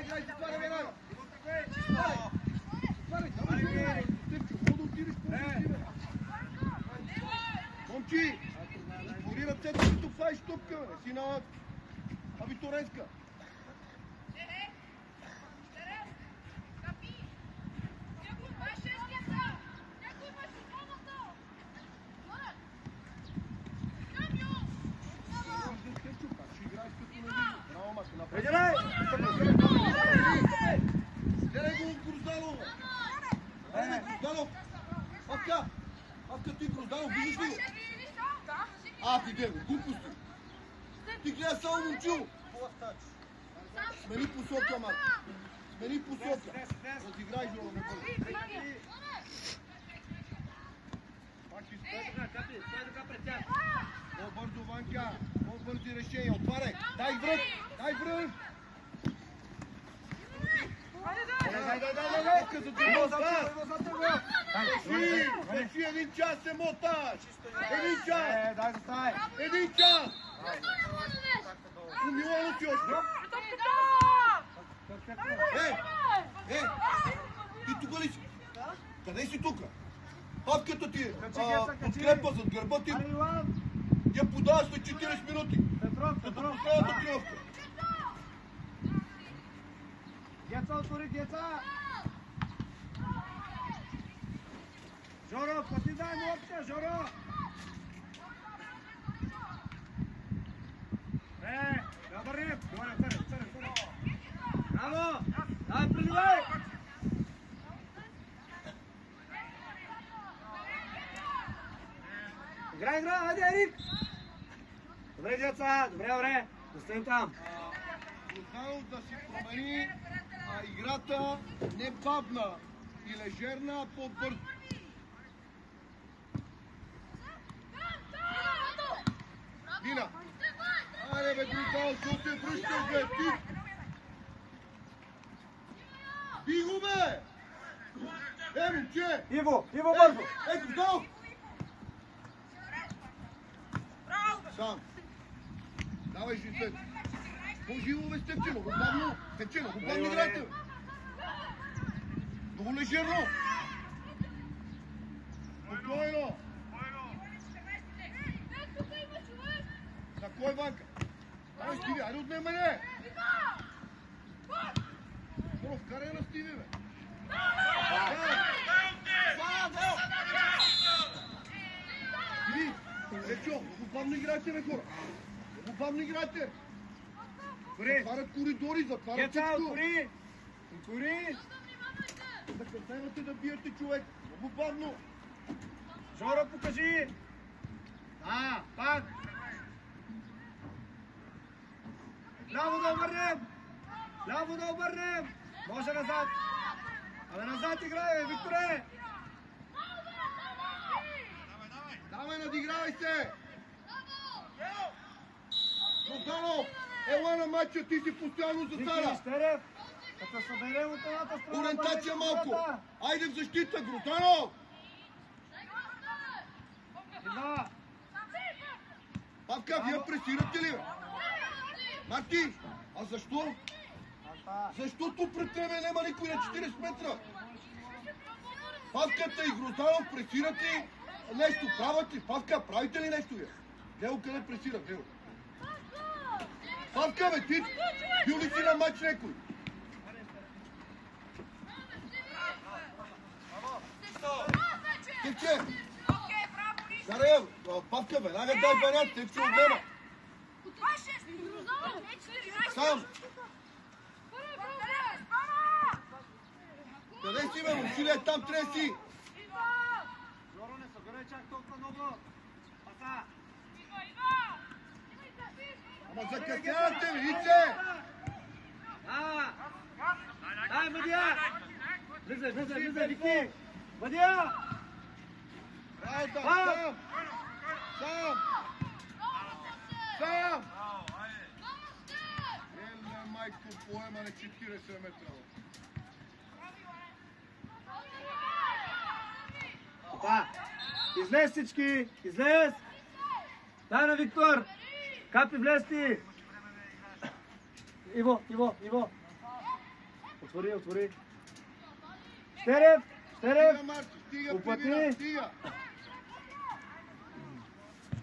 играй, затваря веднага. Затваряй, давай. Степчо, мога да отидеш по-добре. Момчи, отвори ръцете, като правиш топка, бе. Си на Абитуренска. Придирай! Гледай го, Грозданов! Грозданов! Павка! Павка, ти Грозданов, виждаш ли го? Ти гледай, глупости! Ти гледай само момчил! Смени посока, Марко! Смени посока! Разиграй, Жоро, не бъде! Пак изпред! По-бързо, Ванка! По-бързи решения! Отваряй! Дай връх! Дай връх! Кажи, един час се моташ! Един час! Един час! Умилано ти още! Ти тук ли си? Къде си тук? Павката ти е! Подкрепа зад гърба ти! Я подава след 40 минути! Като последната тренировка! Деца, отвори, деца! Жоро, пъти дай му опция, Жоро! Добър реп! Браво! Дай, приливай! Играй, хайде, Ерик! Добре, деца, добре, оставим там. Грозданов да си промени играта не бавна и лежерна, а по-бързо. Дина! Айде бе, Грозданов, що се връщаш, бе, ти! Би го, бе! Момче! Иво, бързо! Грозданов! Сам! Давай, житет! По-живо, бе, Степче, много бавно! Степче, много бавно играйте! Много лежерно! Спокойно! На кой, Ванка? Давай, Стиви, айде отне мене! Скоро вкарай на Стиви, бе! Стиви! Степчо, много бавно играйте, бе, хора! Много бавно играйте! Затварят коридори, затварят всичко! Отвори! Да късемате да биете човек! Много бавно! Жоро, покажи! Пак! Ляво да обърнем! Може назад! Абе назад играй, Викторе! Давай, надигравай се! Грозданов! Ела на матча, ти си постоянно засада! Щерев! Като съберем от едната страна... Ориентация малко! Айде в защита, Грозданов! Павка, вие пресирате ли, бе? Марти, а защо? Защото пред тебе няма никой на 40 метра. Павката и Грозданов пресират ли нещо? Правят ли? Павка, правите ли нещо, вие? Гледай къде пресират, гледай. Павка, бе, ти бил ли си на матч някой? Степче! Карай, Павка, веднага дай вариант, Степче отнема. Сам! Къде си, бе, момчиле, там трябва си! Жоро, не събирай чак толкова много! Паса! Ама закъснявате, видите! Дай, Мадия! Влизай, Вики! Мадия! Работа, сам! Еле, майко, поема на 40 метра. Излез всички! Излез! Дай на Виктор! Капи, влез ти! Иво! Отвори, отвори. Щерев! Щерев! Стига, Марти, стига, Опъти. прибира, стига.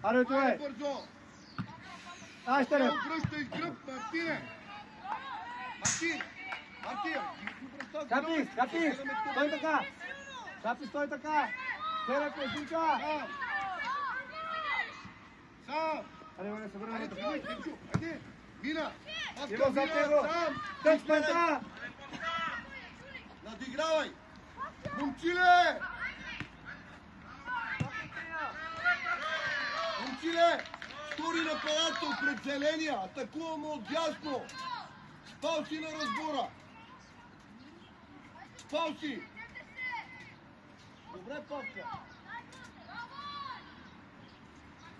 Аре, това е. Бързо. Ай, Щерев! Обръщай гръб, Мартине. Мартин! Мартин! Капи, капи! Стой така! Капи, стой така! Щерев, не зинка! Сам! Аре, не се върна. Айде, тръгвай, Тепчо, айде! Мина! Иво, зад него! Тъчмента! Надигравай! Момчиле! Момчиле! Втори нападател пред зеления! Атакуваме от дясно! Спал си на разбора! Спал си! Добре, Павка!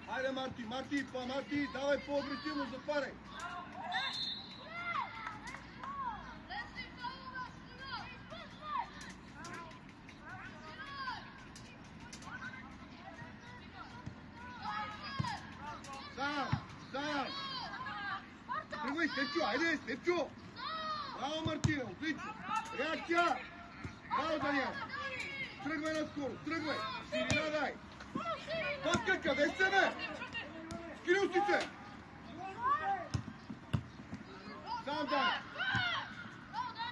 Хайде, Марти, Марти, Марти, давай по-агресивно, затваряй! Сам! Тръгвай, Степчо, айде, Степчо! Браво, Мартина, отлично! Реакция! Браво, Даниел! Тръгвай наскоро, тръгвай! Сирина дай! Павка, къде сте, бе? Скрил си се! Сам дай!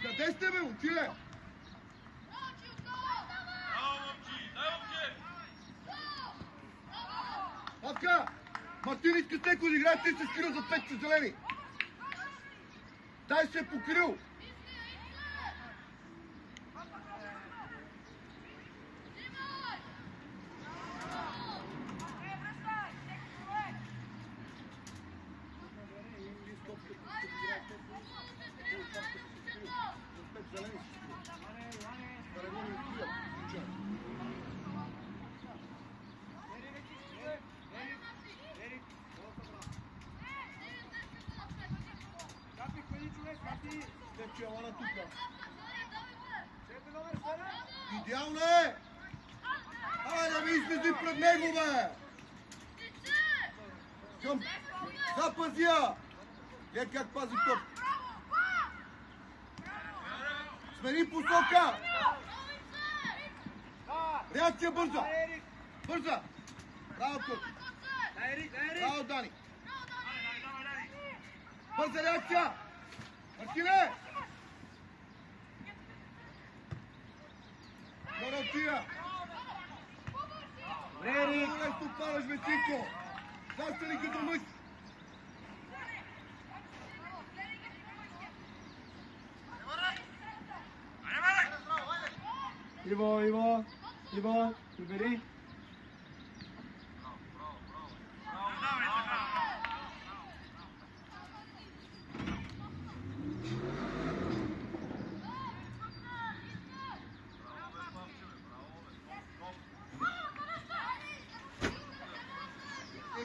Къде сте, бе, момчиле? Павка! Мартин иска теко да играе, ти се скрил за петче зелени! Дай се покрил! Идеално е! Айде ми излези пред него, бе! Към запазия! Глед как пази топ! Смени посока! Реакция бърза! Бърза! Браво, Кот! Браво, Дани! Бърза реакция! Мартине! Гарантия! Ерик! Много нещо падаш, Месинко! Застани като мъж! Иво, прибери.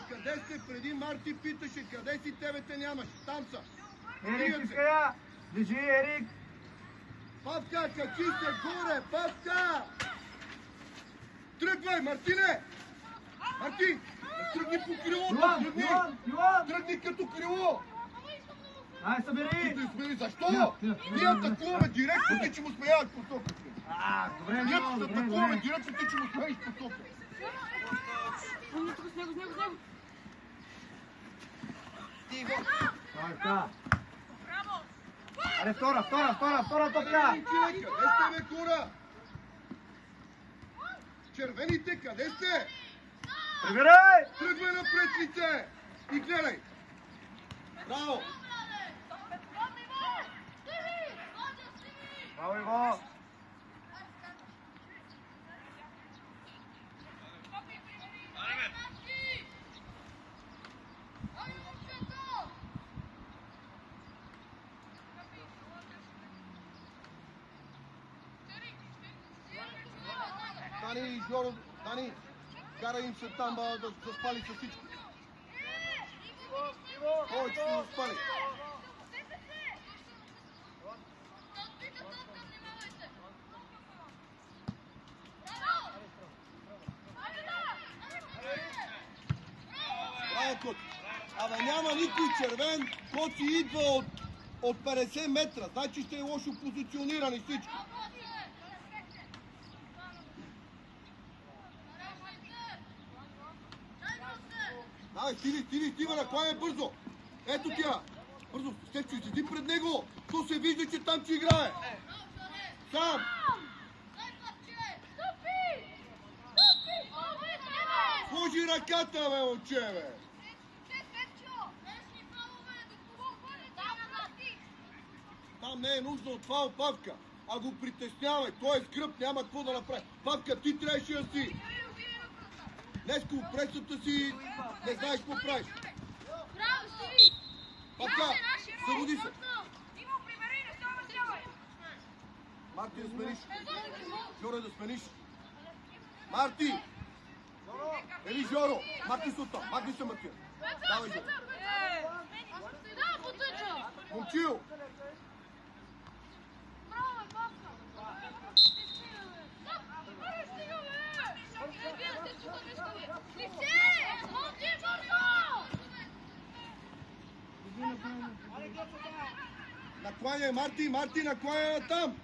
Къде сте? Преди Марти питаше, къде си, тебе те нямаш. Там са. Ерик, иска! Държи, Ерик! Павка, качи се горе! Павка! Тръгвай, Мартине! Мартин! Тръгни по крилото! Тръгни! Тръгни като крило! Ай, събери! Защо? Ние атакуваме директно, ти че му смеяваш посока. Добре, Ние атакуваме директно, ти че му смеяваш посока. С него. Тихо! Така. Аре, втора топка! Къде сте, бе, хора? Червените, къде сте? Прибирай! Тръгвай напред, лице! И гледай! Браво! Браво, Иво! Дани, Жоро, Дани, кара им се там да спали с всичко. Повече се заспали. Браво, Кот. Абе няма никой червен, Кот си идва от от 50 метра. Значи ще е лошо позиционирани всички. Давай, стиви, накланяй бързо. Ето тя. Бързо, Стефчо, излети пред него. То се вижда, че там ти играе. Сам. Сложи ръката, бе, момче, бе. Там не е нужда от това, Павка. А го притеснявай. Той е с гръб, няма какво да направи. Павка, ти трябваше да си. Днеско, пресата си, не знаеш какво правиш. Павка, събуди се. Марти, да смениш. Жоро, да смениш. Марти! Ели, Жоро! Марти се оттам. Марти се, Марти. Давай, Жоро. Момчил! Накланяй, Марти, накланяй там!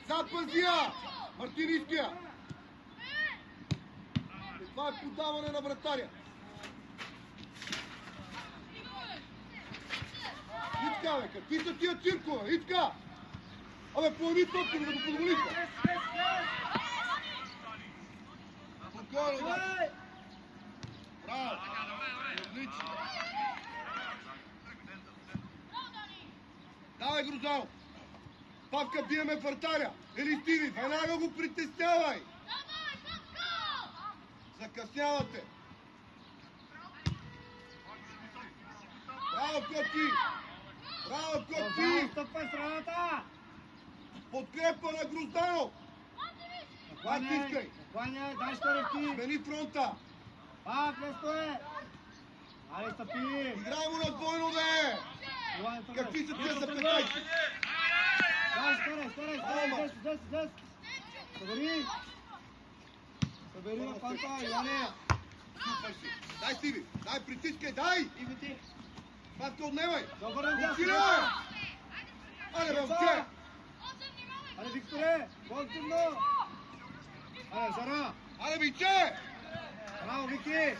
Запазия! Мартиниския! Това е подаване на вратаря. Итка, бе, какви са тия циркове? Итка! Абе, появи топка, да го подволите. Спокойно, бе. Браво! Отлично! Давай, Грозанов! Павка, биеме вратаря! Или Стиви, веднага го притеснявай! Закъснявате! Браво, Коти! Браво, Коти! Стъпвай страната! Подкрепа на Грозданов! Натискай! Накланяй, дай стари! Смени фронта! Пак, лесто е! Айде, стъпи! Играй му на двойно, бе! Какви са тия запетайки? Старай! Събери на панта, Йоане! Супер си! Дай, Стиви! Дай, притискай, дай! Стиви ти! Павка, отнемай! Добър ден, дясно! Айде, бе, момче! Айде, Викторе! По-активно! Айде, Зара! Айде, биче! Браво, Вики!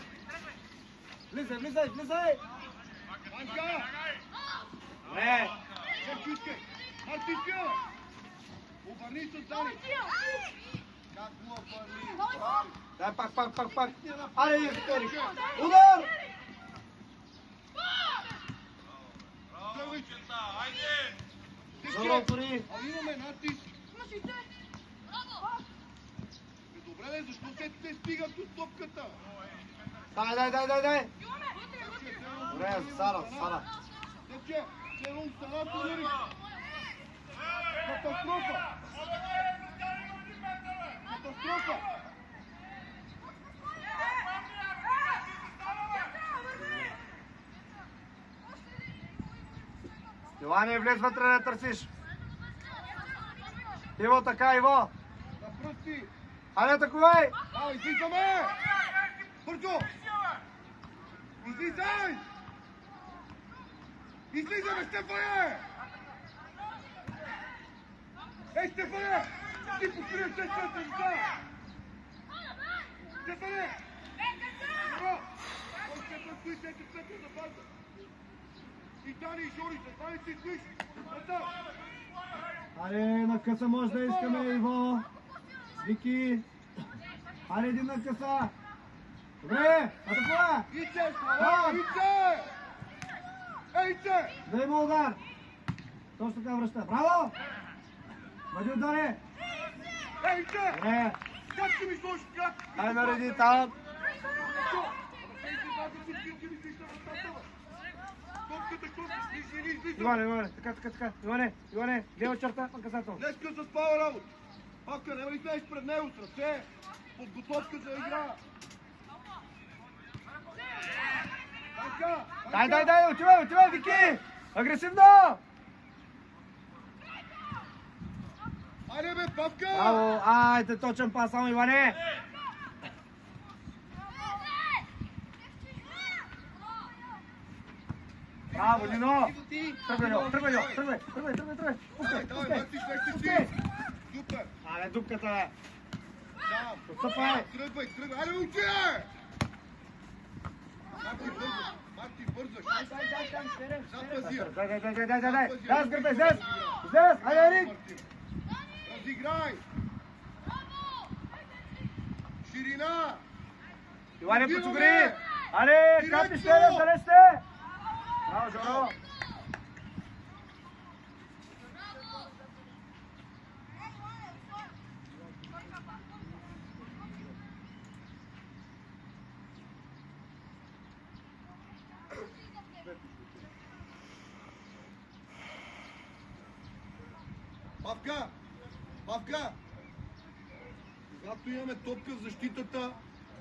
Влизай! Панка! Не! Чакичкай! Мартишка! Обърни се, Дани! Как му обърни? Дай пак! Айде, Виктори! Удар! Зара, отвори! А имаме натиск! Добре, защо се стигат от топката? Дай! Добре, Сара! Тече, цело страната удари! Катастрофа! Йоане, влез вътре да търсиш! Иво, така, Иво! На пръсти! Айде, атакувай! Давай, излизаме! Бързо! Излизай! Излизаме, Стефане! Ей, Стефане! Ти покриеш сестата лица! Стефане! Браво! Още предстои 10 метра за база! И Дани и Жори, Дани си излиш! Натам! Айде, на къса може да искаме, Иво! Вики! Айде, един на къса! Добре, атакува! Ице, Слава! Ице! Ейце! Да има удар! Точно така връща. Браво! Бъди ударе! Ейце! Добре! Как ще ми сложиш как? Дай нареди там! Иване, така. Иване, лева черта, наказателно. Днеска за спава работа. Павка, няма ли знаеш пред него с ръце? Подготовка за игра. Дай, отивай, Вики! Агресивно! Айде бе, Павка! Браво! Айде, точен пас, само Иване! Браво, Нино! Тръгвай, тръгвай! Давай, Пускай! Марти, ще си! Супер! Абе, дупката е! Да! Отстъпай! Тръгвай! Айде, момче! Марти, бързаш! Запази я! Дай, сгърбе, зес! Айде, Ерик! Разиграй! Ширина! Иване, Отиваме! подсигури! Айде, капи Директно! ще, къде сте? Браво, Жоро! Павка! Когато имаме топка в защитата,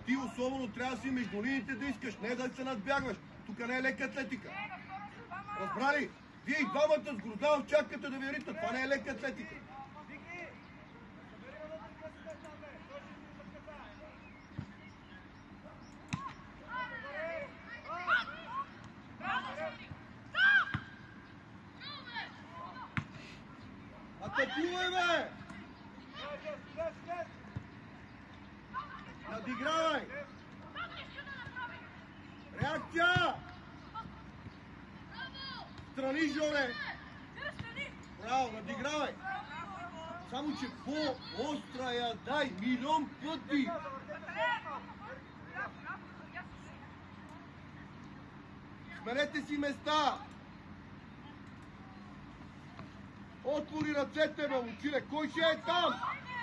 ти особено трябва да си между линиите да искаш, не да се надбягваш. Тук не е лека атлетика. Разбрали? Вие и двамата с Грозданов чакате да ви ритат. Това не е лека атлетика. Атакувай, бе! Надигравай! Реакция! Страни, Жоре! Браво, надигравай! Само, че по-остра я дай, милион пъти! Сменете си места! Отвори ръцете, бе, момчиле! Кой ще е там?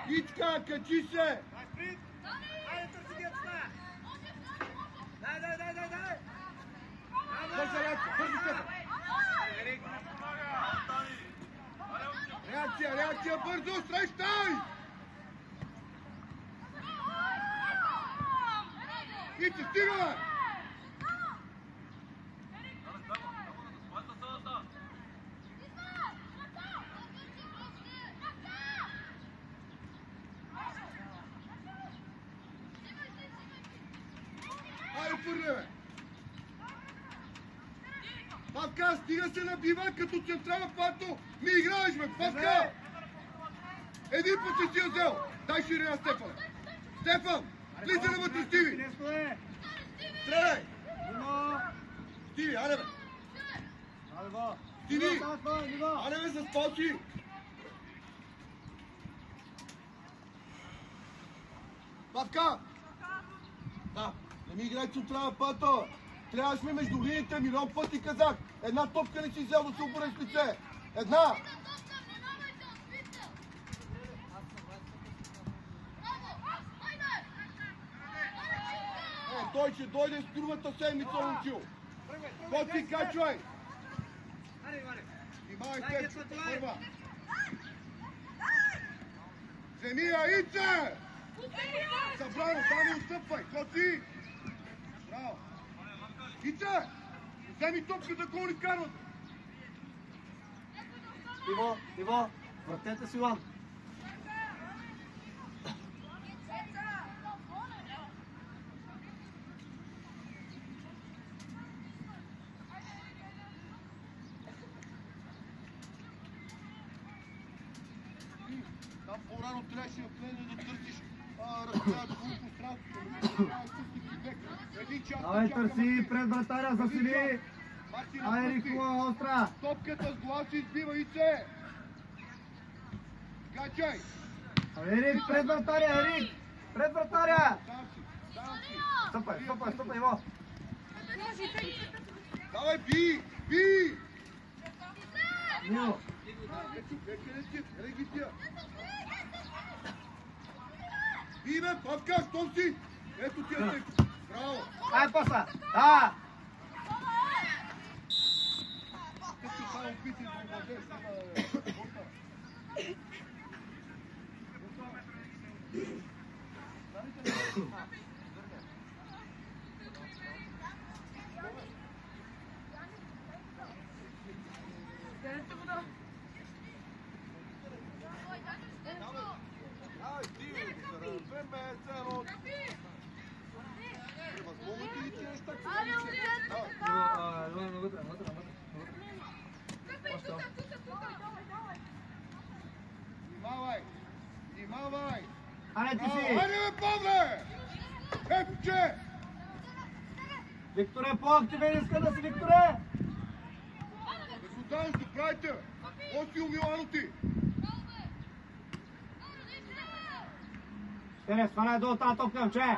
Ичка, качи се! Бърза реакция, бързо къпа! Реакция, бързо, срещай! Ича, стига, бе! Павка, стига се набива като централна пато. Ми играеш, бе, Павка! Един път си я взел. Дай ширина, Стефан. Стефан, влизай навътре, Стиви. Стреляй. Стиви, аре, бе. Стиви. Аре, бе, с палци. Павка. Да, не ми играй централна пато. Трябваш ми между линиите, милион пъти казах. Една топка не си взел да се обореш лице. Една! Той ще дойде с другата седмица, момчил. Кой си качвай? Внимавай, Петко, първа. Вземи я, Ице! Забраво, там отстъпвай. Коти! Браво! Ице! Вземи топката, кой ни карват! Иво, въртете си, Иван. Там по-рано трябваше да търсиш разстоянието в пространството. Давай, търси пред вратаря, засили. Ай, Рикова, остра. Топката с глава си избива, Ице! Качай! Ерик, пред вратаря, Ерик! Пред вратаря! Стъпай, Иво! Давай, би! Нио! Би, бе, Павка, щом си! Ето ти я. Браво! Ай, паса! Да! Като само пити да обладеш, Хванете си! Хайде бе, Павле! Епче! Викторе, по-активен иска да си, Викторе! Резултат ще правите! Оси Милано ти! Терес, хванай долу тази топка, момче!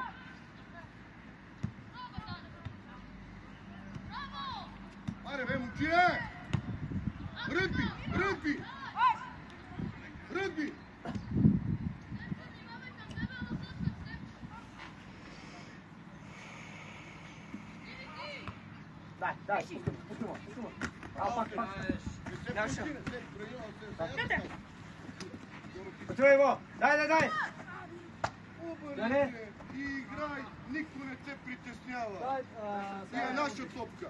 Хайде бе, момче! Ръгби! Ръгби! Ръгби! Дай, пусти му. Пак. Почувай го! Дай! Обърни се и играй! Никой не се притеснява! И е наша топка!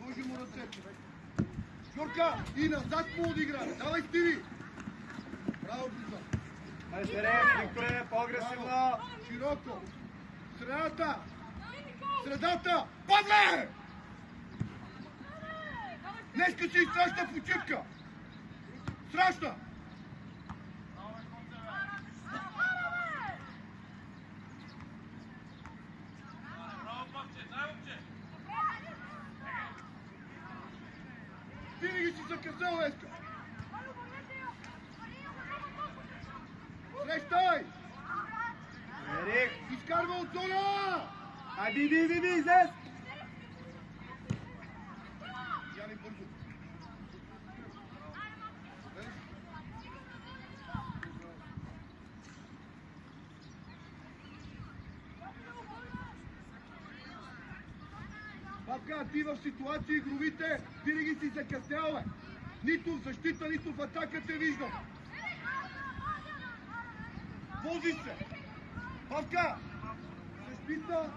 Може му ръцете! Жорка! И назад му отиграй! Давай, Стиви! Браво, Бриза! Викторе, по-агресивно! Широко! Средата! Павле! Днеска си страшна почивка! Страшна! Винаги си закъсал, Еска! Срещай! Ерик! Изкарва от зона! Айде, излез! Яни бързо. Папка, ти в ситуации игровите винаги си закъснял, бе. Нито в защита, нито в атака те виждам. Вози се! Папка! Защита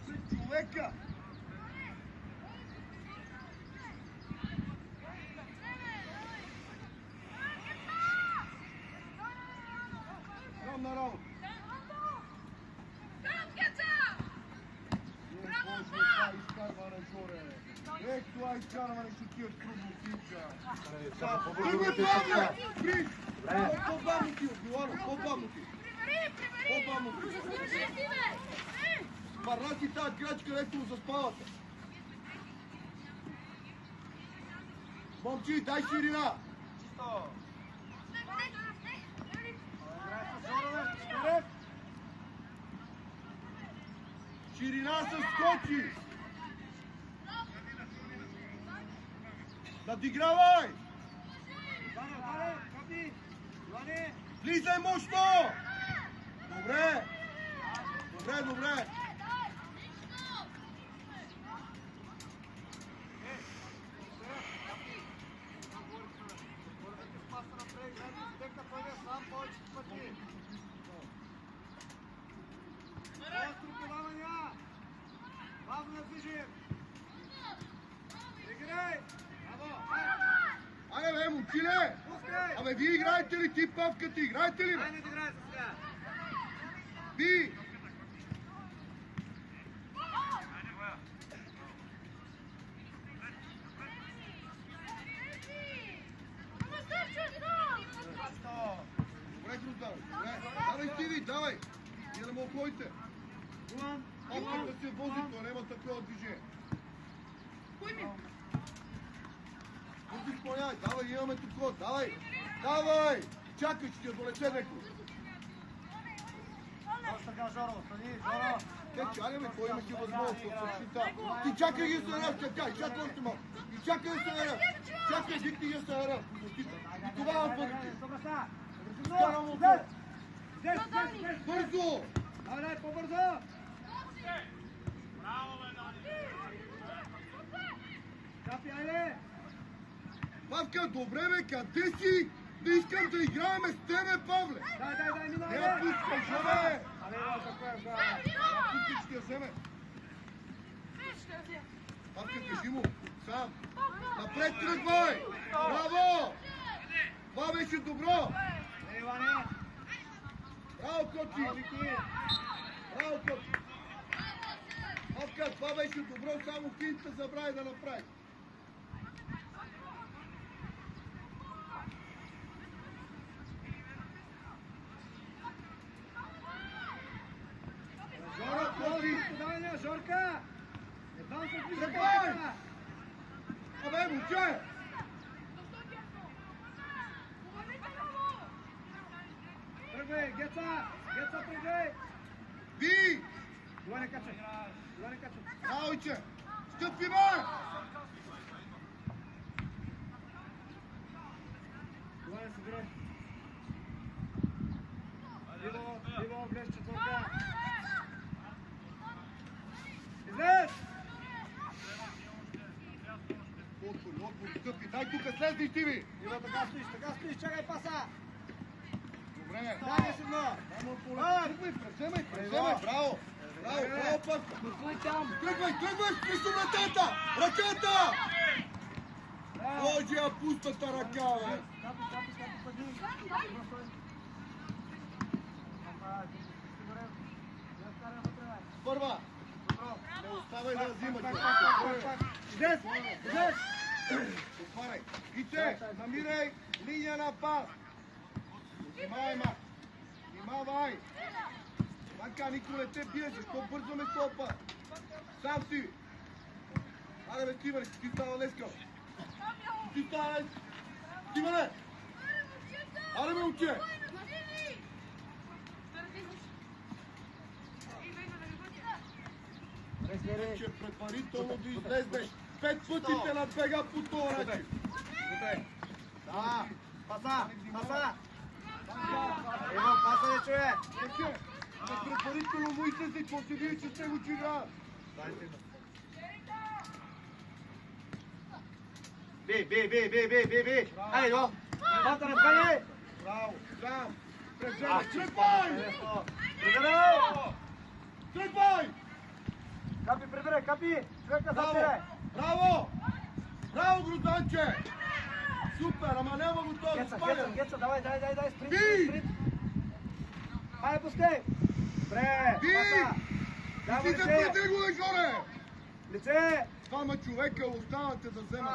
с човека! На работа! Това изкарване, Жоре! Това изкарване ще ти е трудно, синка! Тръгвай, Павле! Бриж! По-бавно ти, Билано, по-бавно ти! По-бавно ти! Върна си тази крачка, дето му заспавате! Момчи, дай ширина! Ширина с скочи! Надигравай! Влизай мощно! Добре! Добре! Айде бе, момчиле! Абе, вие играете ли ти, Павката? Играете ли, бе? Айде да играете сега! Би! Добре, Груздавай, добре. Давай, Стиви, давай! И да му оходите. Павката се вози, той няма такова движение. Бързи изпълнявай, давай, имаме тук ход, давай! Чакай, ще ти я долече някой. Така, Жоро, стани, Жоро! Те чакаме, кой имаше възможност от защита. Ти чакай ги се наред, чакай, чакай още малко. И чакай да се наред. Чакай, дикни ги се наред. И тогава бъдете. Скарам от това. Бързо! Давай, по-бързо! Капи, айде! Павка, добре бе, къде си? Да искам да играеме с тебе, Павле! Дай, минай! Не я пускай, бе! Абе, какво е, Не я пускай, ще я вземе. Павка, кажи му, сам. Напред тръгвай! Браво! Това беше добро! Браво, Кочи! Браво, Кочи! Павка, това беше добро, само финта забрави да направи. тръгвай! Геца! Геца, тръгвай! Би! Иване, качай! Иване, качай! Брауче! Стъпи, бе! Иване, събирай! Иво, влез четвърта! Излез! Отбор, стъпи! Дай тук, слезни ти ми! Иво, така стоиш, чакай паса! Добре! Дай си едно! Превземай! Браво! Браво, пък! Тръгвай! Срещу вратата! Ръката! Боже, я пустата ръка, бе! Първа! Не оставай да взимаш! Излез! Отваряй! Ите, намирай линия на пас! Внимавай, Мак! Внимавай! Така, никой не те бие, защо бързаме с този път? Сам си! Аре, бе, Тимане, ти става днеска! Ти става! Тимане! Аре, бе, момче! Че предварително да излезнеш. 5 пъти те надбега по този начин. Да! Паса! Иво, паса не чуе! Че, предварително му излезе, какво се вие, че сте го че играят. Би! Айде, Иво! Пата на пане! Браво, сам! Превземай, тръгвай! Тръгвай! Капи, прибирай, капи! Човека забирай! Браво, Грозданче! Супер, ама няма го този спален! Геца, давай, спринт! Би! Хайде, пускай! Добре! Би! Дай му Ти се лице! преди го на горе! Лице! Двама човека останате да вземат.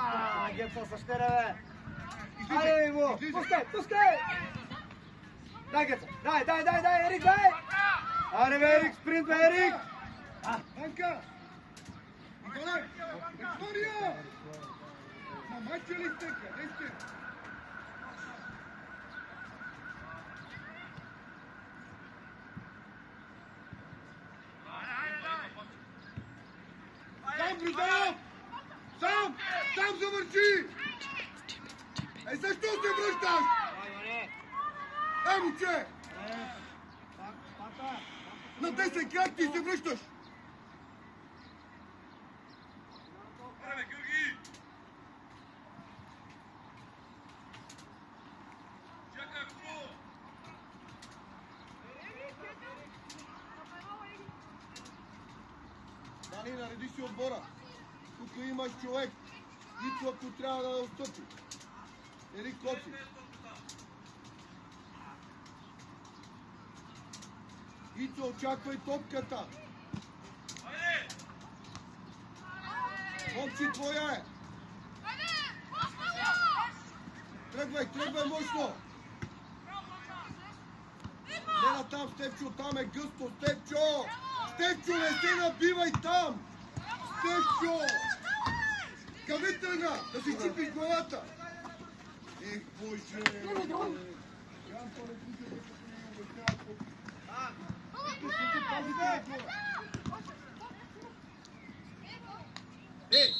Геца, същеря, бе! Излизай! Айде, Иво! Излизай! Пускай! Дай, Геца! Дай, Ерик, дай! Аре, бе, Ерик, спринт, бе, Ерик! Анка! Николай! Виктория! Мамаче ли сте? Къде сте? Сам, Грозданов! Сам завърши! Защо се връщаш? Момче! На 10 крачки се връщаш! Дани, нареди си отбора. Тук имаш човек. Ито ако трябва да отстъпи. Ерик Коци. Ито, очаквай топката. Момчи, твоя е. Тръгвай мощно. Лена там, Степчо, там е гъсто. Степчо, не се набивай там. Степчо. Къде тръгна? Да си чипиш главата. Ех, Боже. Ей!